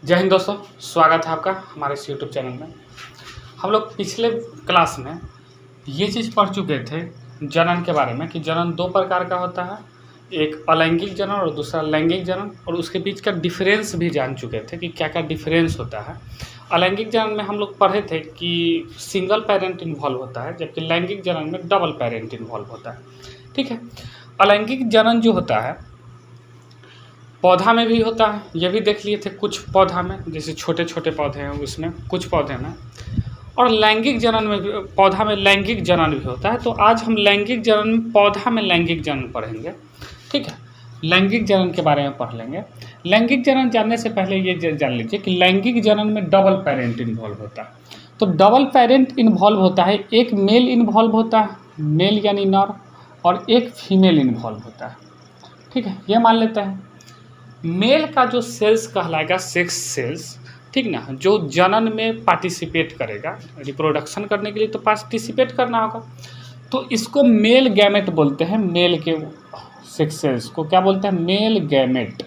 जय हिंद दोस्तों, स्वागत है आपका हमारे इस यूट्यूब चैनल में। हम लोग पिछले क्लास में ये चीज़ पढ़ चुके थे जनन के बारे में कि जनन दो प्रकार का होता है, एक अलैंगिक जनन और दूसरा लैंगिक जनन, और उसके बीच का डिफरेंस भी जान चुके थे कि क्या क्या डिफरेंस होता है। अलैंगिक जनन में हम लोग पढ़े थे कि सिंगल पेरेंट इन्वॉल्व होता है, जबकि लैंगिक जनन में डबल पेरेंट इन्वॉल्व होता है। ठीक है, अलैंगिक जनन जो होता है पौधा में भी होता है, ये भी देख लिए थे कुछ पौधा में, जैसे छोटे छोटे पौधे हैं उसमें, कुछ पौधे में, और लैंगिक जनन में भी, पौधा में लैंगिक जनन भी होता है। तो आज हम लैंगिक जनन में पौधा में लैंगिक जनन पढ़ेंगे। ठीक है, लैंगिक जनन के बारे में पढ़ लेंगे। लैंगिक जनन जानने से पहले ये जान लीजिए कि लैंगिक जनन में डबल पेरेंट इन्वॉल्व होता है। तो डबल पेरेंट इन्वॉल्व होता है, एक मेल इन्वॉल्व होता है, मेल यानी नर, और एक फीमेल इन्वॉल्व होता है। ठीक है, ये मान लेते हैं मेल का जो सेल्स कहलाएगा सेक्स सेल्स, ठीक ना, जो जनन में पार्टिसिपेट करेगा, रिप्रोडक्शन करने के लिए तो पार्टिसिपेट करना होगा, तो इसको मेल गैमेट बोलते हैं। मेल के सेक्स सेल्स को क्या बोलते हैं? Male gamete.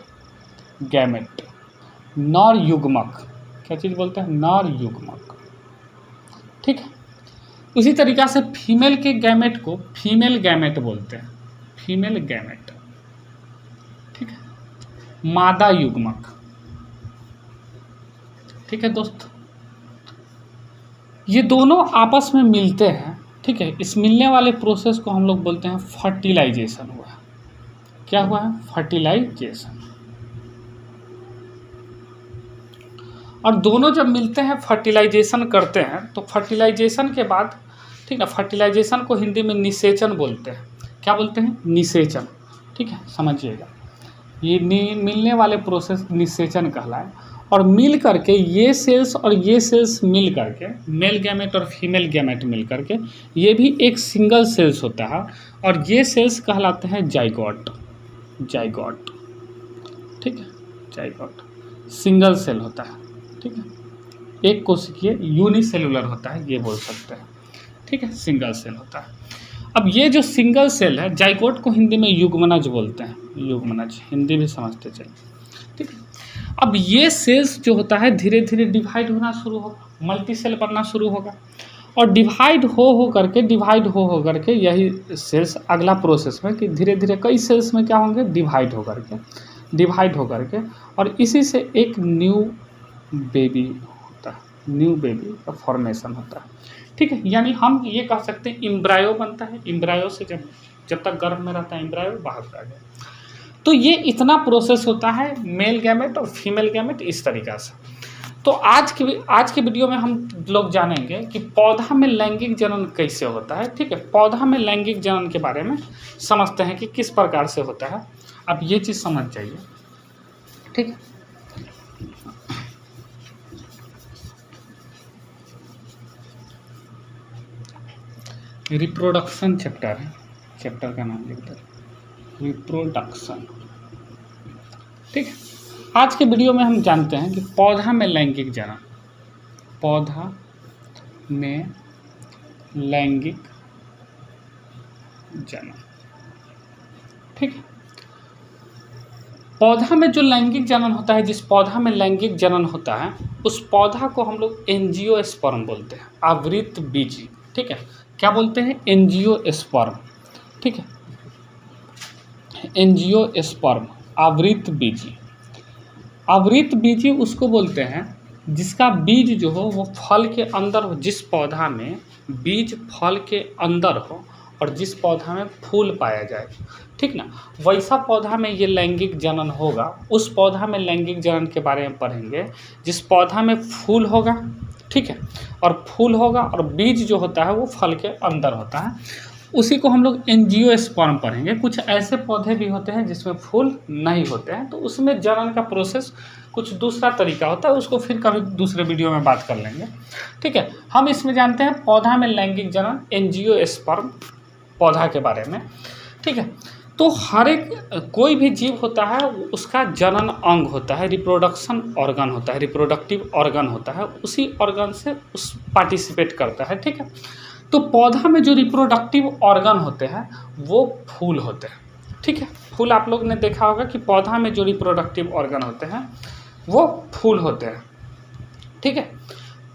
गैमेट नर युग्मक, क्या चीज़ बोलते हैं? नर युग्मक। ठीक है, उसी तरीक़ा से फीमेल के गैमेट को फीमेल गैमेट बोलते हैं, फीमेल गैमेट। मादा युग्मक। ठीक है दोस्त, ये दोनों आपस में मिलते हैं। ठीक है, इस मिलने वाले प्रोसेस को हम लोग बोलते हैं फर्टिलाइजेशन हुआ है। क्या हुआ है? फर्टिलाइजेशन। और दोनों जब मिलते हैं फर्टिलाइजेशन करते हैं, तो फर्टिलाइजेशन के बाद, ठीक है, फर्टिलाइजेशन को हिंदी में निषेचन बोलते हैं। क्या बोलते हैं? निषेचन। ठीक है, समझिएगा, ये मिलने वाले प्रोसेस निषेचन कहलाए। और मिल करके ये सेल्स और ये सेल्स मिल करके, मेल गैमेट और फीमेल गैमेट मिल करके, ये भी एक सिंगल सेल्स होता है, और ये सेल्स कहलाते हैं जाइगोट। जाइगोट, ठीक है, जाइगोट सिंगल सेल होता है। ठीक है, एक कोशिकीय यूनिसेलुलर होता है, ये बोल सकते हैं। ठीक है, सिंगल सेल होता है। अब ये जो सिंगल सेल है, जाइगोट को हिंदी में युग्मनज बोलते हैं। युग्मनज हिंदी भी समझते चलिए। ठीक है, अब ये सेल्स जो होता है धीरे धीरे डिवाइड होना शुरू होगा, मल्टी सेल बनना शुरू होगा, और डिवाइड हो करके यही सेल्स अगला प्रोसेस में कि धीरे धीरे कई सेल्स में क्या होंगे? डिवाइड हो करके, और इसी से एक न्यू बेबी होता है, न्यू बेबी का फॉर्मेशन होता है। ठीक है, यानी हम ये कह सकते हैं एम्ब्रायो बनता है। एम्ब्रायो से जब तक गर्भ में रहता है एम्ब्रायो, बाहर आ गया। तो ये इतना प्रोसेस होता है, मेल गैमेट और फीमेल गैमेट, इस तरीक़ा से। तो आज की वीडियो में हम लोग जानेंगे कि पौधा में लैंगिक जनन कैसे होता है। ठीक है, पौधा में लैंगिक जनन के बारे में समझते हैं कि किस प्रकार से होता है। अब ये चीज़ समझ जाइए। ठीक है, रिप्रोडक्शन चैप्टर है, चैप्टर का नाम लिख दो, रिप्रोडक्शन। ठीक है, आज के वीडियो में हम जानते हैं कि पौधा में लैंगिक जनन, पौधा में लैंगिक जनन। ठीक है, पौधा में जो लैंगिक जनन होता है, जिस पौधा में लैंगिक जनन होता है, उस पौधा को हम लोग एंजियोस्पर्म बोलते हैं, आवृत बीजी। ठीक है, क्या बोलते हैं? एंजियोस्पर्म। ठीक है, एंजियोस्पर्म, आवृत बीजी। आवृत बीजी उसको बोलते हैं जिसका बीज जो हो वो फल के अंदर हो, जिस पौधा में बीज फल के अंदर हो और जिस पौधा में फूल पाया जाए। ठीक ना, वैसा पौधा में ये लैंगिक जनन होगा। उस पौधा में लैंगिक जनन के बारे में पढ़ेंगे जिस पौधा में फूल होगा, ठीक है, और फूल होगा और बीज जो होता है वो फल के अंदर होता है, उसी को हम लोग एंजियोस्पर्म पढ़ेंगे। कुछ ऐसे पौधे भी होते हैं जिसमें फूल नहीं होते हैं, तो उसमें जनन का प्रोसेस कुछ दूसरा तरीका होता है, उसको फिर कभी दूसरे वीडियो में बात कर लेंगे। ठीक है, हम इसमें जानते हैं पौधा में लैंगिक जनन, एंजियोस्पर्म पौधा के बारे में। ठीक है, तो हर एक कोई भी जीव होता है उसका जनन अंग होता है, रिप्रोडक्शन ऑर्गन होता है, रिप्रोडक्टिव ऑर्गन होता है, उसी ऑर्गन से उस पार्टिसिपेट करता है। ठीक है, तो पौधा में जो रिप्रोडक्टिव ऑर्गन होते हैं वो फूल होते हैं। ठीक है, फूल आप लोग ने देखा होगा कि पौधा में जो रिप्रोडक्टिव ऑर्गन होते हैं वो फूल होते हैं। ठीक है,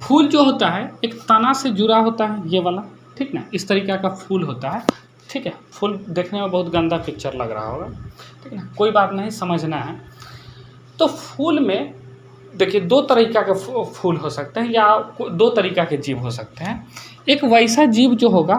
फूल जो होता है एक तना से जुड़ा होता है, ये वाला, ठीक ना, इस तरीक़ा का फूल होता है। ठीक है, फूल देखने में बहुत गंदा पिक्चर लग रहा होगा, ठीक है ना, कोई बात नहीं, समझना है। तो फूल में देखिए दो तरीक़ा के फूल हो सकते हैं या दो तरीक़ा के जीव हो सकते हैं। एक वैसा जीव जो होगा,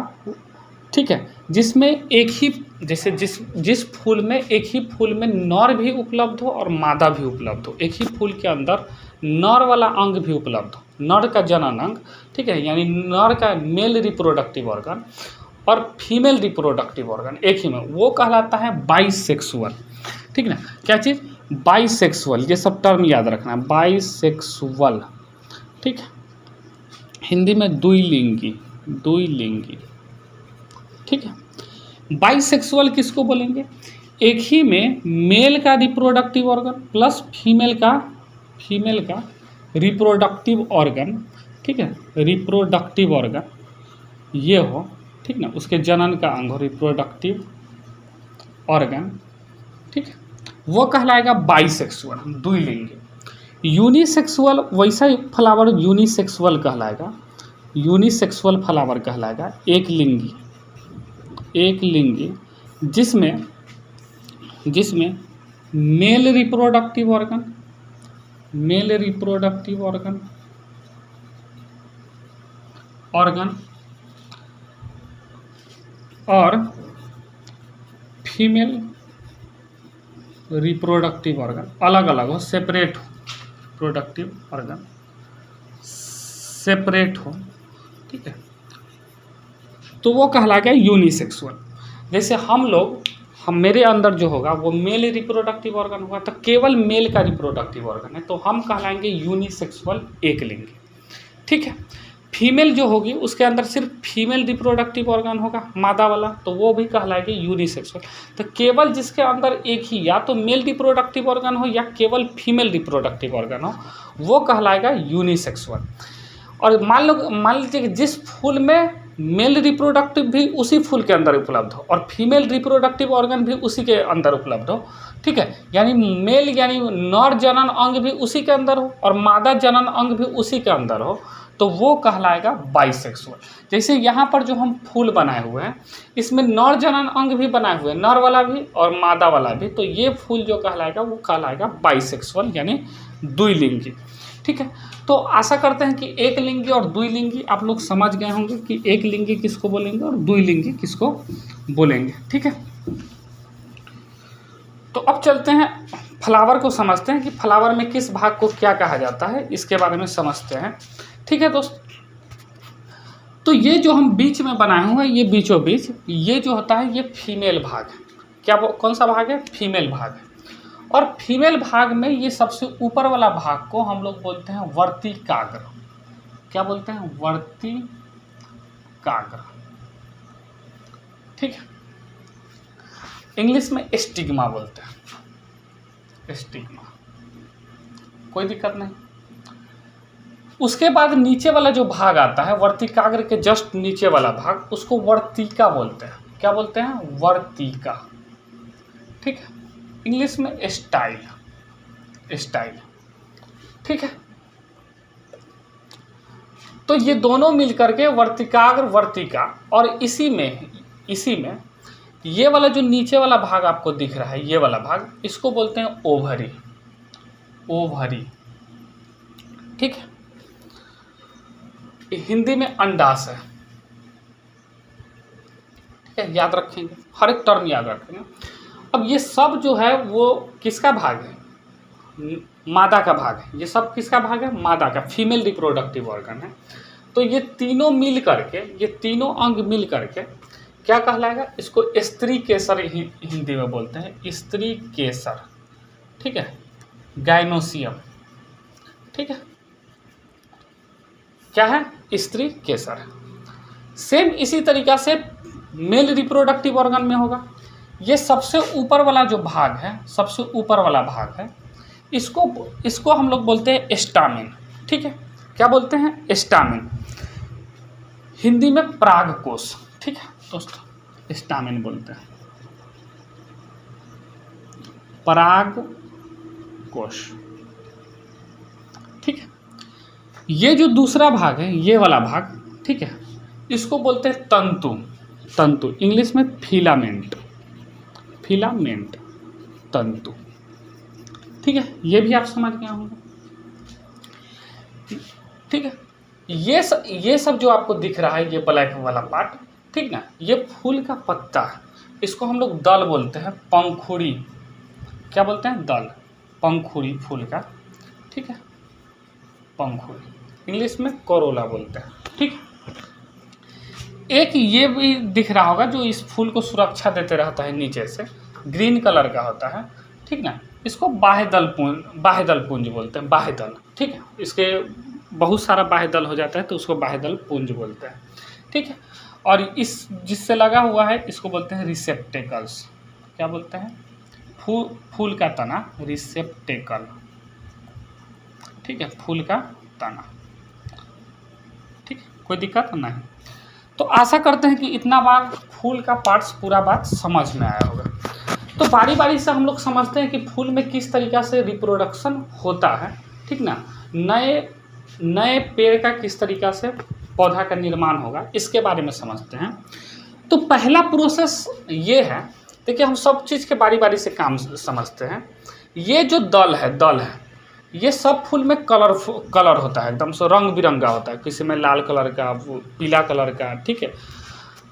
ठीक है, जिसमें एक ही, जैसे जिस फूल में एक ही फूल में नर भी उपलब्ध हो और मादा भी उपलब्ध हो, एक ही फूल के अंदर नर वाला अंग भी उपलब्ध हो, नर का जनन अंग, ठीक है, यानी नर का मेल रिप्रोडक्टिव ऑर्गन और फीमेल रिप्रोडक्टिव ऑर्गन एक ही में, वो कहलाता है बाइसेक्सुअल। ठीक ना, क्या चीज़, बाइसेक्सुअल, ये सब टर्म याद रखना है, बाइसेक्सुअल। ठीक है, हिंदी में द्विलिंगी, द्विलिंगी। ठीक है, बाइसेक्सुअल किसको बोलेंगे, एक ही में मेल का रिप्रोडक्टिव ऑर्गन प्लस फीमेल का रिप्रोडक्टिव ऑर्गन, ठीक है, रिप्रोडक्टिव ऑर्गन ये हो, ठीक ना, उसके जनन का अंग हो, रिप्रोडक्टिव ऑर्गन, ठीक है, वो कहलाएगा बाइसेक्सुअल, द्विलिंगी। यूनिसेक्सुअल वैसा फ्लावर यूनिसेक्सुअल कहलाएगा, यूनिसेक्सुअल फ्लावर कहलाएगा, एक लिंगी, जिसमें मेल रिप्रोडक्टिव ऑर्गन और फीमेल रिप्रोडक्टिव ऑर्गन अलग अलग हो, सेपरेट हो, प्रोडक्टिव ऑर्गन सेपरेट हो, ठीक है, तो वो कहलाएगा यूनिसेक्सुअल। जैसे मेरे अंदर जो होगा वो मेल रिप्रोडक्टिव ऑर्गन होगा, तो केवल मेल का रिप्रोडक्टिव ऑर्गन है, तो हम कहलाएंगे यूनिसेक्सुअल, एक लिंगी। ठीक है, फीमेल जो होगी उसके अंदर सिर्फ फीमेल रिप्रोडक्टिव ऑर्गन होगा, मादा वाला, तो वो भी कहलाएगी यूनिसेक्सुअल। तो केवल जिसके अंदर एक ही या तो मेल रिप्रोडक्टिव ऑर्गन हो या केवल फीमेल रिप्रोडक्टिव ऑर्गन हो, वो कहलाएगा यूनिसेक्सुअल। और मान लीजिए कि जिस फूल में मेल रिप्रोडक्टिव भी उसी फूल के अंदर उपलब्ध हो और फीमेल रिप्रोडक्टिव ऑर्गन भी उसी के अंदर उपलब्ध हो, ठीक है, यानी मेल यानी नर जनन अंग भी उसी के अंदर हो और मादा जनन अंग भी उसी के अंदर हो, तो वो कहलाएगा बाइसेक्सुअल। जैसे यहाँ पर जो हम फूल बनाए हुए हैं इसमें नर जनन अंग भी बनाए हुए हैं, नर वाला भी और मादा वाला भी, तो ये फूल जो कहलाएगा वो कहलाएगा बाइसेक्सुअल यानी द्विलिंगी। ठीक है, तो आशा करते हैं कि एक लिंगी और द्विलिंगी आप लोग समझ गए होंगे कि एक लिंगी किसको बोलेंगे और द्विलिंगी किसको बोलेंगे। ठीक है, तो अब चलते हैं फ्लावर को समझते हैं कि फ्लावर में किस भाग को क्या कहा जाता है, इसके बारे में समझते हैं। ठीक है दोस्त, तो ये जो हम बीच में बनाए हुए हैं, ये बीचों बीच ये जो होता है ये फीमेल भाग है। क्या कौन सा भाग है, फीमेल भाग है। और फीमेल भाग में ये सबसे ऊपर वाला भाग को हम लोग बोलते हैं वर्तिकाग्र। क्या बोलते हैं, वर्तिकाग्र। ठीक है, इंग्लिश में स्टिग्मा बोलते हैं, स्टिग्मा, कोई दिक्कत नहीं। उसके बाद नीचे वाला जो भाग आता है वर्तिकाग्र के जस्ट नीचे वाला भाग, उसको वर्तिका बोलते हैं। क्या बोलते हैं, वर्तिका। ठीक है, इंग्लिश में स्टाइल। ठीक है, तो ये दोनों मिलकर के वर्तिकाग्र, वर्तिका, और इसी में ये वाला जो नीचे वाला भाग आपको दिख रहा है, ये वाला भाग, इसको बोलते हैं ओवरी। ठीक है, हिंदी में अंडाशय। ठीक है, याद रखेंगे, हर एक टर्म याद रखेंगे। अब ये सब जो है वो किसका भाग है, मादा का भाग है। ये सब किसका भाग है, मादा का, फीमेल रिप्रोडक्टिव ऑर्गन है। तो ये तीनों मिल करके, ये तीनों अंग मिल करके क्या कहलाएगा, इसको स्त्री केसर हिंदी में बोलते हैं, स्त्री केसर। ठीक है, गाइनोसियम। ठीक है, क्या है, स्त्री केसर। सेम इसी तरीक़ा से मेल रिप्रोडक्टिव ऑर्गन में होगा। ये सबसे ऊपर वाला जो भाग है, सबसे ऊपर वाला भाग है, इसको हम लोग बोलते हैं स्टामिन। ठीक है, क्या बोलते हैं, स्टामिन, हिंदी में परागकोश। ठीक है दोस्तों, स्टामिन बोलते हैं, परागकोश। ठीक है। ये जो दूसरा भाग है, ये वाला भाग, ठीक है, इसको बोलते हैं तंतु। तंतु इंग्लिश में फिलामेंट, फिलामेंट तंतु, ठीक है। ये भी आप समझ गए होंगे, ठीक है। ये सब जो आपको दिख रहा है, ये ब्लैक वाला पार्ट, ठीक ना, ये फूल का पत्ता है। इसको हम लोग दल बोलते हैं, पंखुड़ी। क्या बोलते हैं? दल, पंखुड़ी फूल का, ठीक है, पंखुड़ी। इंग्लिश में कोरोला बोलते हैं, ठीक है। एक ये भी दिख रहा होगा जो इस फूल को सुरक्षा देते रहता है नीचे से, ग्रीन कलर का होता है, ठीक ना, इसको बाह्यदल पुंज बोलते हैं, बाह्यदल, ठीक है। इसके बहुत सारा बाह्यदल हो जाता है तो उसको बाह्यदल पुंज बोलते हैं, ठीक है। और इस जिससे लगा हुआ है इसको बोलते हैं रिसेप्टेकल्स। क्या बोलते हैं? फूल का तना, रिसेप्टेकल, ठीक है, फूल का तना, ठीक है, कोई दिक्कत नहीं। तो आशा करते हैं कि इतना बार फूल का पार्ट्स पूरा बात समझ में आया होगा। तो बारी बारी से हम लोग समझते हैं कि फूल में किस तरीक़ा से रिप्रोडक्शन होता है, ठीक ना, नए पेड़ का किस तरीक़ा से पौधा का निर्माण होगा, इसके बारे में समझते हैं। तो पहला प्रोसेस ये है, देखिए हम सब चीज़ के बारी बारी से काम समझते हैं। ये जो दल है, ये सब फूल में कलर होता है, एकदम से रंग बिरंगा होता है, किसी में लाल कलर का, पीला कलर का, ठीक है।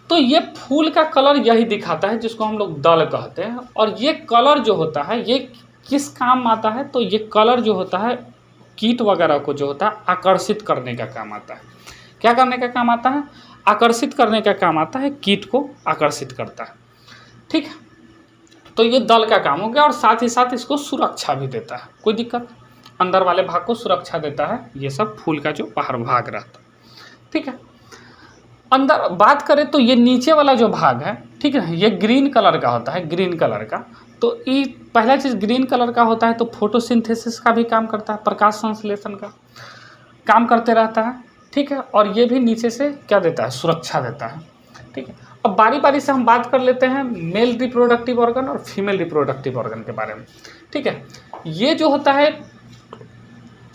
तो ये फूल का कलर यही दिखाता है, जिसको हम लोग दल कहते हैं। और ये कलर जो होता है ये किस काम आता है? तो ये कलर जो होता है कीट वगैरह को जो होता है आकर्षित करने का काम आता है। क्या करने का काम आता है? आकर्षित करने का काम आता है, कीट को आकर्षित करता है, ठीक है। तो ये दल का काम हो गया, और साथ ही साथ इसको सुरक्षा भी देता है, कोई दिक्कत, अंदर वाले भाग को सुरक्षा देता है, ये सब फूल का जो बाहर भाग रहता है, ठीक है। अंदर बात करें तो ये नीचे वाला जो भाग है, ठीक है, ये ग्रीन कलर का होता है, ग्रीन कलर का। तो ये पहला चीज़ ग्रीन कलर का होता है, तो फोटोसिंथेसिस का भी काम करता है, प्रकाश संश्लेषण का काम करते रहता है, ठीक है। और ये भी नीचे से क्या देता है? सुरक्षा देता है, ठीक है। अब बारी बारी से हम बात कर लेते हैं मेल रिप्रोडक्टिव ऑर्गन और फीमेल रिप्रोडक्टिव ऑर्गन के बारे में, ठीक है। ये जो होता है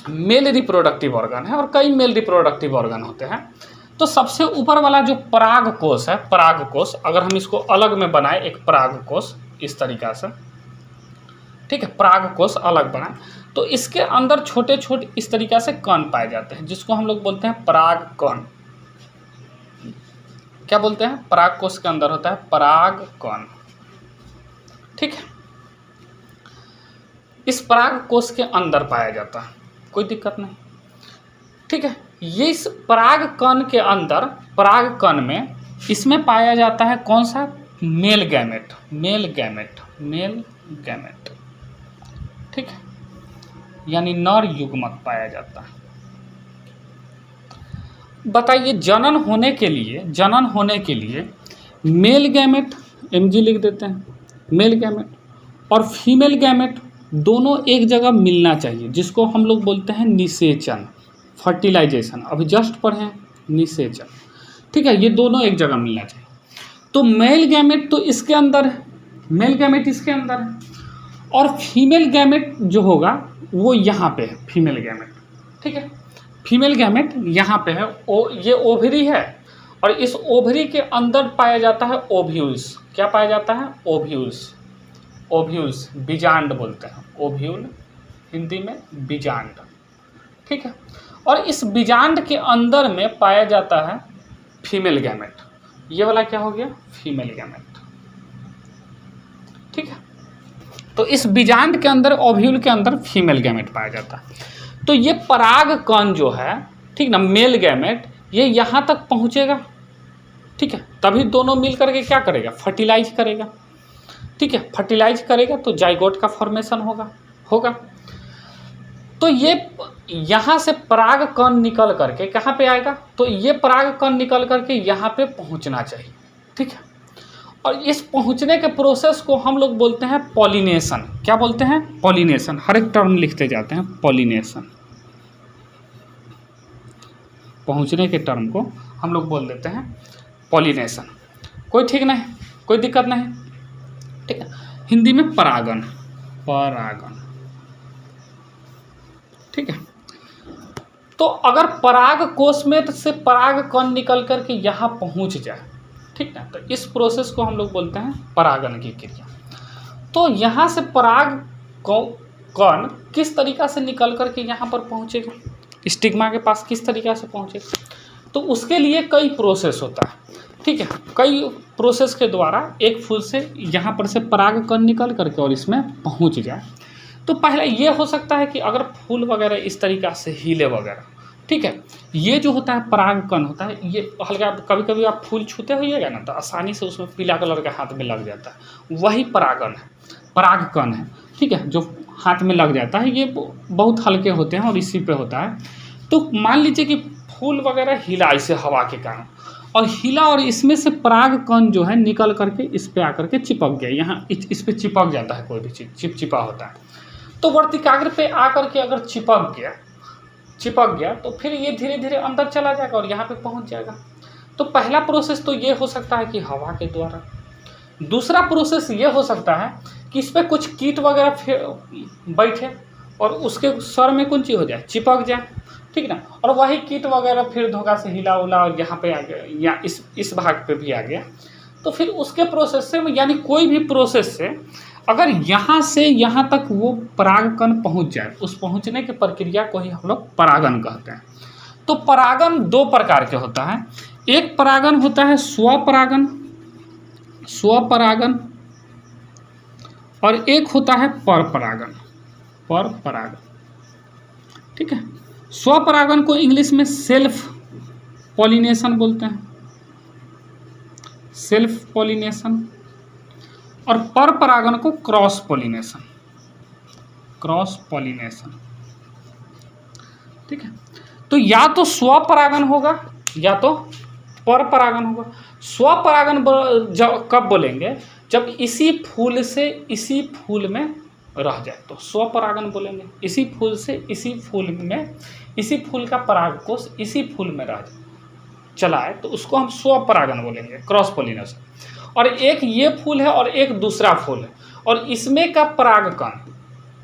मेल रिप्रोडक्टिव ऑर्गन है, और कई मेल रिप्रोडक्टिव ऑर्गन होते हैं। तो सबसे ऊपर वाला जो पराग कोश है, पराग कोश, अगर हम इसको अलग में बनाए, एक पराग कोश इस तरीक़ा से, ठीक है, पराग कोश अलग बनाए, तो इसके अंदर छोटे छोटे इस तरीक़ा से कण पाए जाते हैं, जिसको हम लोग बोलते हैं पराग कण। क्या बोलते हैं? पराग कोश के अंदर होता है पराग कण, ठीक है। इस पराग कोश के अंदर पाया जाता है, कोई दिक्कत नहीं, ठीक है। ये इस पराग कण के अंदर, पराग कण में इसमें पाया जाता है कौन सा? Male gamete, male gamete, male gamete, ठीक है, यानी नर युग्मक पाया जाता है। बताइए, जनन होने के लिए मेल गैमेट, mg लिख देते हैं, मेल गैमेट और फीमेल गैमेट दोनों एक जगह मिलना चाहिए, जिसको हम लोग बोलते हैं निषेचन, फर्टिलाइजेशन। अभी जस्ट पढ़े निषेचन, ठीक है। ये दोनों एक जगह मिलना चाहिए। तो मेल गैमेट तो इसके अंदर है, मेल गैमेट इसके अंदर है, और फीमेल गैमेट जो होगा वो यहाँ पे है, फीमेल गैमेट, ठीक है। फीमेल गैमेट यहाँ पे है, ये ओवरी है, और इस ओवरी के अंदर पाया जाता है ओव्यूल्स। क्या पाया जाता है? ओव्यूल्स, ओव्यूल्स, बीजांड बोलते हैं, ओव्यूल हिंदी में बीजांड, ठीक है। और इस बीजांड के अंदर में पाया जाता है फीमेल गैमेट। ये वाला क्या हो गया? फीमेल गैमेट, ठीक है। तो इस बीजांड के अंदर, ओव्यूल के अंदर फीमेल गैमेट पाया जाता है। तो ये पराग कण जो है, ठीक ना, मेल गैमेट, ये यहाँ तक पहुँचेगा, ठीक है, तभी दोनों मिल करके क्या करेगा? फर्टिलाइज करेगा, ठीक है। फर्टिलाइज करेगा तो जाइगोट का फॉर्मेशन होगा। तो ये यहाँ से पराग कण निकल करके कहाँ पे आएगा? तो ये पराग कण निकल करके यहाँ पे पहुँचना चाहिए, ठीक है। और इस पहुँचने के प्रोसेस को हम लोग बोलते हैं पॉलिनेशन। क्या बोलते हैं? पॉलिनेशन। हर एक टर्म लिखते जाते हैं, पॉलिनेशन। पहुँचने के टर्म को हम लोग बोल देते हैं पॉलिनेशन। कोई ठीक नहीं, कोई दिक्कत नहीं, ठीक है। हिंदी में परागन, परागन, ठीक है। तो अगर पराग कोश में से पराग कण निकल करके यहाँ पहुँच जाए, ठीक ना, तो इस प्रोसेस को हम लोग बोलते हैं परागन की क्रिया। तो यहाँ से पराग कण किस तरीक़ा से निकल करके यहाँ पर पहुँचेगा, स्टिग्मा के पास किस तरीक़ा से पहुँचेगा, तो उसके लिए कई प्रोसेस होता है, ठीक है। कई प्रोसेस के द्वारा एक फूल से यहाँ पर से पराग कण निकल करके और इसमें पहुँच जाए। तो पहले ये हो सकता है कि अगर फूल वगैरह इस तरीक़ा से हिले वगैरह, ठीक है, ये जो होता है पराग कण होता है, ये हल्का कभी कभी आप फूल छूते होइएगा ना तो आसानी से उसमें पीला कलर का हाथ में लग जाता है, वही परागन है, पराग कण है, ठीक है, जो हाथ में लग जाता है। ये बहुत हल्के होते हैं और इसी पे होता है। तो मान लीजिए कि फूल वगैरह हिला इसे हवा के कारण, और हिला और इसमें से पराग कण जो है निकल करके इस पे आकर के चिपक गया, यहाँ इस पे चिपक जाता है, कोई भी चीज़ चिपचिपा होता है। तो वर्तिकाग्र पे आकर के अगर चिपक गया तो फिर ये धीरे धीरे अंदर चला जाएगा और यहाँ पे पहुँच जाएगा। तो पहला प्रोसेस तो ये हो सकता है कि हवा के द्वारा। दूसरा प्रोसेस ये हो सकता है कि इस पर कुछ कीट वगैरह फिर बैठे और उसके स्वर में कुंची हो जाए, चिपक जाए, ठीक ना, और वही कीट वगैरह फिर धोखा से हिला उला और यहाँ पे आ गया या इस भाग पे भी आ गया। तो फिर उसके प्रोसेस से, यानी कोई भी प्रोसेस से अगर यहाँ से यहाँ तक वो परागकण पहुँच जाए, उस पहुँचने की प्रक्रिया को ही हम लोग परागन कहते हैं। तो परागन दो प्रकार के होता है। एक परागन होता है स्वपरागन, और एक होता है परपरागन, ठीक है। स्वपरागन को इंग्लिश में सेल्फ पॉलिनेशन बोलते हैं, सेल्फ पॉलिनेशन, और परपरागन को क्रॉस पॉलिनेशन, ठीक है। तो या तो स्वपरागन होगा या तो परपरागन होगा। स्वपरागन कब बोलेंगे, जब इसी फूल से इसी फूल में रह जाए तो स्वपरागन बोलेंगे। इसी फूल से इसी फूल में, इसी फूल का परागकोश इसी फूल में रह जाए, चला है, तो उसको हम स्वपरागन बोलेंगे, क्रॉस पॉलिनेशन। और एक ये फूल है और एक दूसरा फूल है, और इसमें का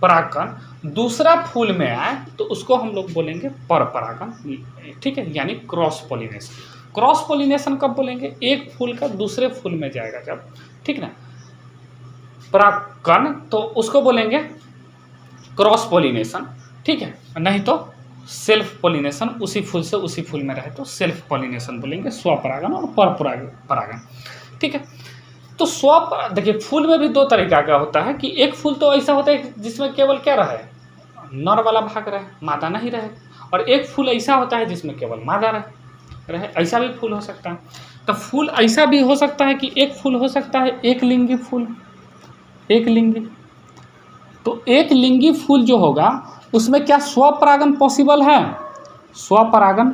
परागकण दूसरा फूल में आए तो उसको हम लोग बोलेंगे परपरागन, ठीक है, यानी क्रॉस पॉलिनेशन। क्रॉस पॉलिनेशन कब बोलेंगे, एक फूल का दूसरे फूल में जाएगा जब, ठीक ना, परागकण, तो उसको बोलेंगे क्रॉस पॉलिनेशन, ठीक है। नहीं तो सेल्फ पॉलिनेशन, उसी फूल से उसी फूल में रहे तो सेल्फ पॉलिनेशन बोलेंगे, स्वपरागन और परपरागन, ठीक है। तो देखिए फूल में भी दो तरीका का होता है कि एक फूल तो ऐसा होता है जिसमें केवल क्या रहे, नर वाला भाग रहे, मादा नहीं रहे, और एक फूल ऐसा होता है जिसमें केवल मादा रहे, ऐसा भी फूल हो सकता है। तो फूल ऐसा भी हो सकता है कि एक फूल हो सकता है एक लिंगी फूल, एक लिंगी। तो एक लिंगी फूल जो होगा उसमें क्या स्वपरागन पॉसिबल है, स्वपरागन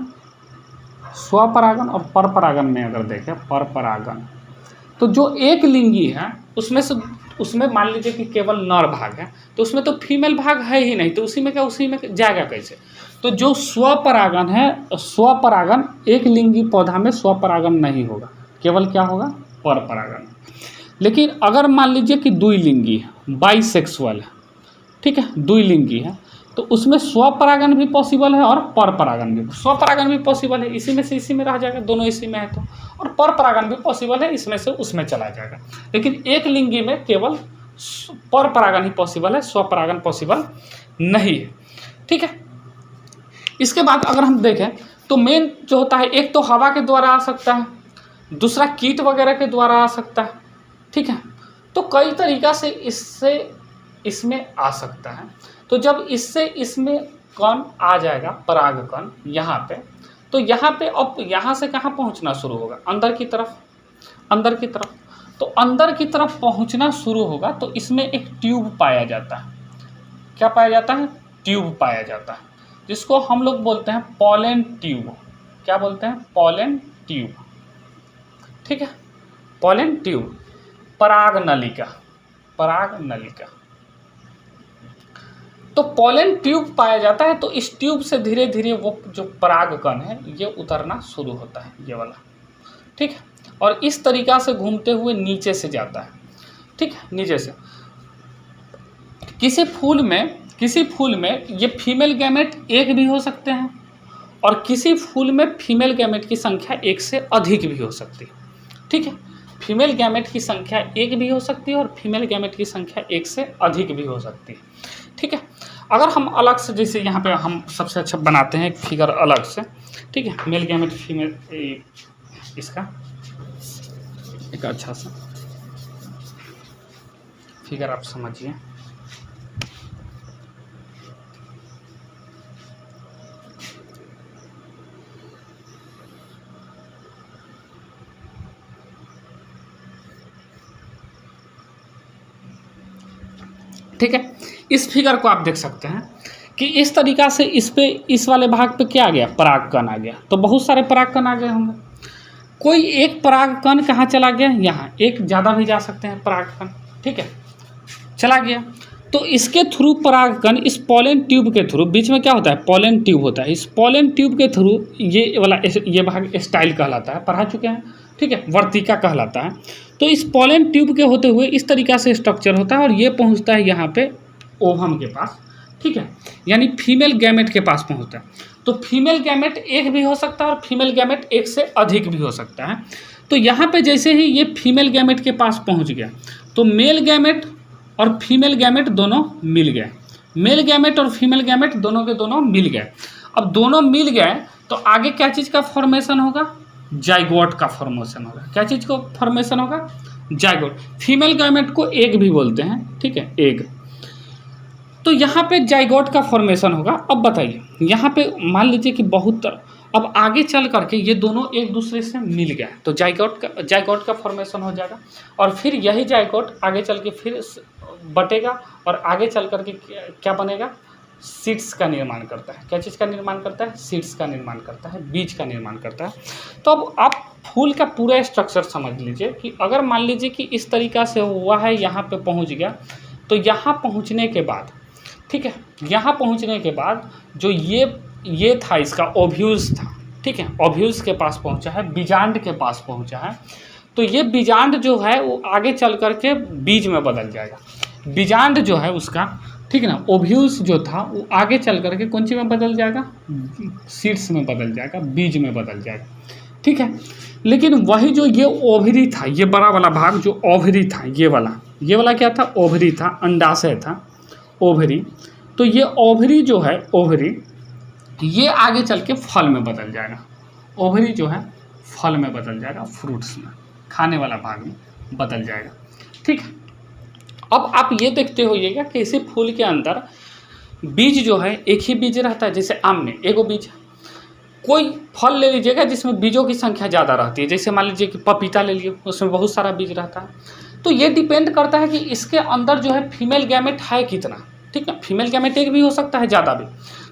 और परपरागन में अगर देखें परपरागन, तो जो एक लिंगी है उसमें मान लीजिए कि केवल नर भाग है, तो उसमें तो फीमेल भाग है ही नहीं, तो उसी में जाएगा कैसे। तो जो स्वपरागन है, स्वपरागन एक लिंगी पौधा में स्वपरागन नहीं होगा, केवल क्या होगा, परपरागन। लेकिन अगर मान लीजिए कि द्विलिंगी है, बाइसेक्सुअल है, ठीक है, द्विलिंगी है, तो उसमें स्वपरागन भी पॉसिबल है और परपरागन भी। स्वपरागन भी पॉसिबल है, इसी में से इसी में रह जाएगा, दोनों इसी में है तो, और परपरागन भी पॉसिबल है, इसमें से उसमें चला जाएगा। लेकिन एक लिंगी में केवल परपरागन ही पॉसिबल है, स्वपरागन पॉसिबल नहीं है, ठीक है। इसके बाद अगर हम देखें तो मेन जो होता है, एक तो हवा के द्वारा आ सकता है, दूसरा कीट वगैरह के द्वारा आ सकता है, ठीक है। तो कई तरीक़ा से इसमें आ सकता है। तो जब इससे इसमें कण आ जाएगा, परागकण यहाँ पे, तो यहाँ पे अब यहाँ से कहाँ पहुँचना शुरू होगा, अंदर की तरफ। तो अंदर की तरफ पहुँचना शुरू होगा तो इसमें एक ट्यूब पाया जाता है। क्या पाया जाता है, ट्यूब पाया जाता है, जिसको हम लोग बोलते हैं पॉलन ट्यूब। क्या बोलते हैं, पॉलन ट्यूब, ठीक है, पॉलन ट्यूब, पराग नलिका। तो पॉलन ट्यूब पाया जाता है, तो इस ट्यूब से धीरे धीरे वो जो परागकण है ये उतरना शुरू होता है, ये वाला, ठीक है, और इस तरीक़ा से घूमते हुए नीचे से जाता है, ठीक है, नीचे से। किसी फूल में ये फीमेल गैमेट एक भी हो सकते हैं और किसी फूल में फीमेल गैमेट की संख्या एक से अधिक भी हो सकती है। ठीक है, फीमेल गैमेट की संख्या एक भी हो सकती है और फीमेल गैमेट की संख्या एक से अधिक भी हो सकती है। ठीक है, अगर हम अलग से, जैसे यहाँ पे हम सबसे अच्छा बनाते हैं एक फिगर अलग से। ठीक है, मेल गैमेट फीमेल, इसका एक अच्छा सा फिगर आप समझिए। ठीक है, इस फिगर को आप देख सकते हैं कि इस तरीक़ा से इस पे, इस वाले भाग पे क्या आ गया, परागकण आ गया। तो बहुत सारे परागकण आ गए होंगे। कोई एक परागकण कहाँ चला गया, यहाँ, एक ज़्यादा भी जा सकते हैं परागकण। ठीक है, चला गया। तो इसके थ्रू परागकण इस पॉलन ट्यूब के थ्रू, बीच में क्या होता है, पॉलन ट्यूब होता है, इस पॉलन ट्यूब के थ्रू ये भाग स्टाइल कहलाता है, पढ़ा चुके हैं। ठीक है, वर्तिका कहलाता है। तो इस पॉलन ट्यूब के होते हुए इस तरीक़ा से स्ट्रक्चर होता है और ये पहुंचता है यहाँ पे ओवम के पास। ठीक है, यानी फीमेल गैमेट के पास पहुंचता है। तो फीमेल गैमेट एक भी हो सकता है और फीमेल गैमेट एक से अधिक भी हो सकता है। तो यहाँ पे जैसे ही ये फीमेल गैमेट के पास पहुँच गया तो मेल गैमेट और फीमेल गैमेट दोनों मिल गए, मेल गैमेट और फीमेल गैमेट दोनों के दोनों मिल गए। अब दोनों मिल गए तो आगे क्या चीज़ का फॉर्मेशन होगा, जाइगोट का फॉर्मेशन होगा। क्या चीज़ को फॉर्मेशन होगा, जाइगोट। फीमेल गैमेट को एग भी बोलते हैं। ठीक है, एग। तो यहाँ पे जाइगोट का फॉर्मेशन होगा। अब बताइए, यहाँ पे मान लीजिए कि बहुत, अब आगे चल करके ये दोनों एक दूसरे से मिल गया तो जाइगोट का फॉर्मेशन हो जाएगा और फिर यही जाइगोट आगे चल के फिर बटेगा और आगे चल करके क्या बनेगा, सीड्स का निर्माण करता है। क्या चीज़ का निर्माण करता है, सीड्स का निर्माण करता है, बीज का निर्माण करता है। तो अब आप फूल का पूरा स्ट्रक्चर समझ लीजिए कि अगर मान लीजिए कि इस तरीक़ा से हुआ है, यहाँ पे पहुँच गया, तो यहाँ पहुँचने के बाद, ठीक है, यहाँ पहुँचने के बाद जो ये था, इसका ओव्यूल्स था। ठीक है, ओव्यूल्स के पास पहुँचा है, बीजांड के पास पहुँचा है। तो ये बीजांड जो है वो आगे चल करके बीज में बदल जाएगा। बीजांड जो है उसका, ठीक है ना, ओव्यूल्स जो था वो आगे चल करके कौन सी में बदल जाएगा, सीड्स में बदल जाएगा, बीज में बदल जाएगा। ठीक है, लेकिन वही जो ये ओवरी था, ये बड़ा वाला भाग जो ओवरी था, ये वाला क्या था, ओवरी था, अंडाशय था, ओवरी। तो ये ओवरी जो है, ओवरी, ये आगे चल के फल में बदल जाएगा। ओवरी जो है फल में बदल जाएगा, फ्रूट्स में, खाने वाला भाग में बदल जाएगा। ठीक है, अब आप ये देखते होइएगा कि इसी फूल के अंदर बीज जो है एक ही बीज रहता है। जैसे आम में एगो बीज है। कोई फल ले लीजिएगा जिसमें बीजों की संख्या ज़्यादा रहती है, जैसे मान लीजिए कि पपीता ले लिए, उसमें बहुत सारा बीज रहता है। तो ये डिपेंड करता है कि इसके अंदर जो है फीमेल गैमेट है कितना। ठीक है, फीमेल गैमेट एक भी हो सकता है, ज़्यादा भी।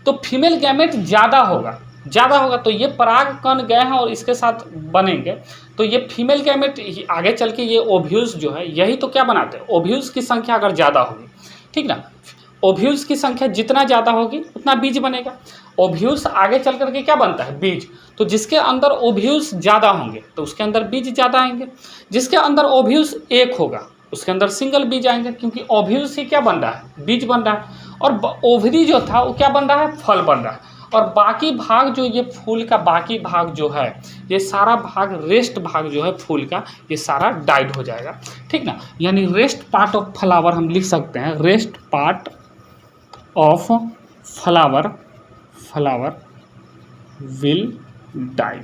तो फीमेल गैमेट ज़्यादा होगा तो ये परागकण गए हैं और इसके साथ बनेंगे। तो ये फीमेल गैमेट आगे चल के ये ओव्यूल्स जो है, यही तो क्या बनाते हैं, ओव्यूल्स की संख्या अगर ज़्यादा होगी, ठीक ना, ओव्यूल्स की संख्या जितना ज़्यादा होगी उतना बीज बनेगा। ओव्यूल्स आगे चल करके क्या बनता है, बीज। तो जिसके अंदर ओव्यूल्स ज़्यादा होंगे तो उसके अंदर बीज ज़्यादा आएंगे। जिसके अंदर ओव्यूल्स एक होगा उसके अंदर सिंगल बीज आएंगे, क्योंकि ओव्यूल्स ही क्या बन रहा है, बीज बन रहा है। और ओवरी जो था वो क्या बन रहा है, फल बन रहा है। और बाकी भाग जो ये फूल का बाकी भाग जो है, ये सारा भाग, रेस्ट भाग जो है फूल का, ये सारा डाइड हो जाएगा। ठीक ना, यानी रेस्ट पार्ट ऑफ फ्लावर हम लिख सकते हैं, rest part of flower will die.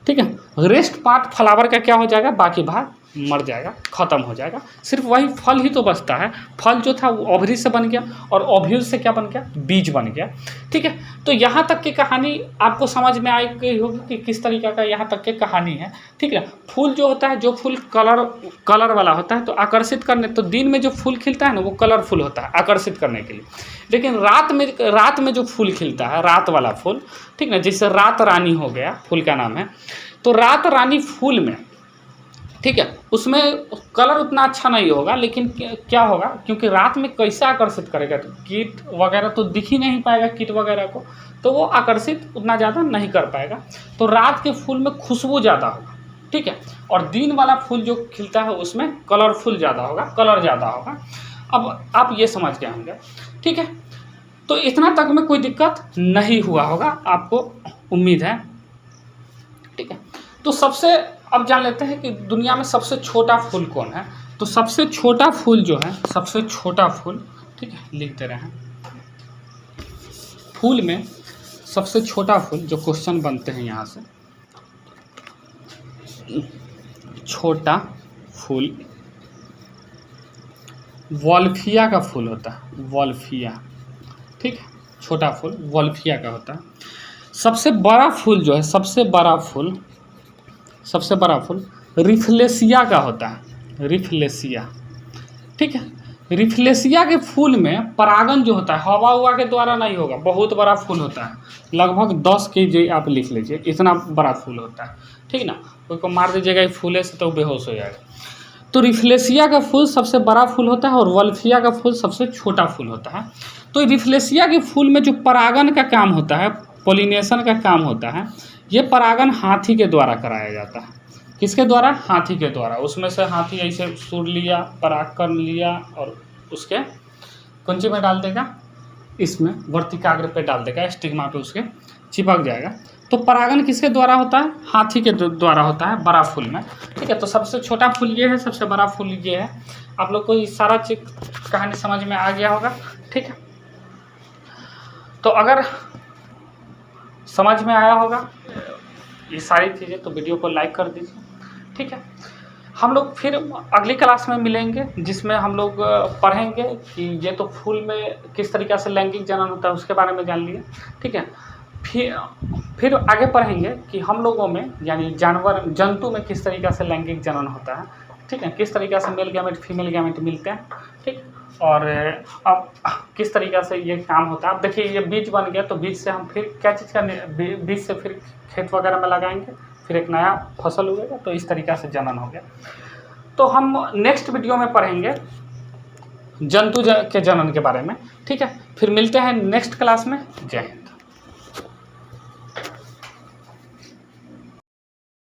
ठीक है, रेस्ट पार्ट फ्लावर का क्या हो जाएगा, बाकी भाग मर जाएगा, ख़त्म हो जाएगा। सिर्फ वही फल ही तो बचता है। फल जो था वो ओवरी से बन गया और ओव्यूल से क्या बन गया, बीज बन गया। ठीक है, तो यहाँ तक की कहानी आपको समझ में आई गई होगी कि किस तरीके का यहाँ तक की कहानी है। ठीक है, फूल जो होता है, जो फूल कलर वाला होता है तो आकर्षित करने, तो दिन में जो फूल खिलता है ना वो कलरफुल होता है आकर्षित करने के लिए। लेकिन रात में जो फूल खिलता है, रात वाला फूल, ठीक ना, जैसे रात रानी हो गया, फूल का नाम है। तो रात रानी फूल में, ठीक है, उसमें कलर उतना अच्छा नहीं होगा, लेकिन क्या होगा, क्योंकि रात में कैसे आकर्षित करेगा, तो कीट वगैरह तो दिख ही नहीं पाएगा, कीट वगैरह को, तो वो आकर्षित उतना ज़्यादा नहीं कर पाएगा। तो रात के फूल में खुशबू ज़्यादा होगा। ठीक है, और दिन वाला फूल जो खिलता है उसमें कलरफुल ज़्यादा होगा, कलर ज़्यादा होगा। अब आप ये समझ गए होंगे। ठीक है, तो इतना तक में कोई दिक्कत नहीं हुआ होगा, आपको उम्मीद है। ठीक है, तो सबसे अब जान लेते हैं कि दुनिया में सबसे छोटा फूल कौन है। तो सबसे छोटा फूल जो है, सबसे छोटा फूल, ठीक है, लिख दे रहे हैं, फूल में सबसे छोटा फूल जो क्वेश्चन बनते हैं यहाँ से, छोटा फूल वॉल्फिया का फूल होता है, वॉल्फिया। ठीक है, छोटा फूल वॉल्फिया का होता है। सबसे बड़ा फूल जो है, सबसे बड़ा फूल रिफ्लेसिया का होता है, रिफ्लेसिया। ठीक है, रिफ्लेसिया के फूल में परागन जो होता है हवा हुआ के द्वारा नहीं होगा, बहुत बड़ा फूल होता है, लगभग 10 kg आप लिख लीजिए, इतना बड़ा फूल होता है। ठीक ना, कोई को मार दीजिएगा इस फूले से तो बेहोश हो जाएगा। तो रिफ्लेसिया का फूल सबसे बड़ा फूल होता है और वॉल्फिया का फूल सबसे छोटा फूल होता है। तो रिफ्लेसिया के फूल में जो परागन का काम होता है, पॉलिनेशन का काम होता है, ये परागन हाथी के द्वारा कराया जाता है। किसके द्वारा? हाथी के द्वारा। उसमें से हाथी ऐसे सूर लिया, परागकण लिया और उसके कुंची में डाल देगा, इसमें वर्तिकाग्र पे डाल देगा, स्टिग्मा पे उसके चिपक जाएगा। तो परागन किसके द्वारा होता है? हाथी के द्वारा होता है, बड़ा फूल में। ठीक है, तो सबसे छोटा फूल ये है, सबसे बड़ा फूल ये है। आप लोग को ये सारा चीज कहानी समझ में आ गया होगा। ठीक है, तो अगर समझ में आया होगा ये सारी चीज़ें तो वीडियो को लाइक कर दीजिए। ठीक है, हम लोग फिर अगली क्लास में मिलेंगे, जिसमें हम लोग पढ़ेंगे कि ये तो फूल में किस तरीक़े से लैंगिक जनन होता है, उसके बारे में जान लिए। ठीक है, फिर आगे पढ़ेंगे कि हम लोगों में यानी जंतु में किस तरीक़े से लैंगिक जनन होता है। ठीक है, किस तरीक़े से मेल गैमेट फीमेल गैमेट मिलते हैं। ठीक, और अब किस तरीक़े से ये काम होता है। अब देखिए ये बीज बन गया, तो बीज से हम फिर क्या चीज़ का बीज से फिर खेत वगैरह में लगाएंगे, फिर एक नया फसल उगेगा। तो इस तरीक़े से जनन हो गया। तो हम नेक्स्ट वीडियो में पढ़ेंगे जंतु के जनन के बारे में। ठीक है, फिर मिलते हैं नेक्स्ट क्लास में। जय हिंद।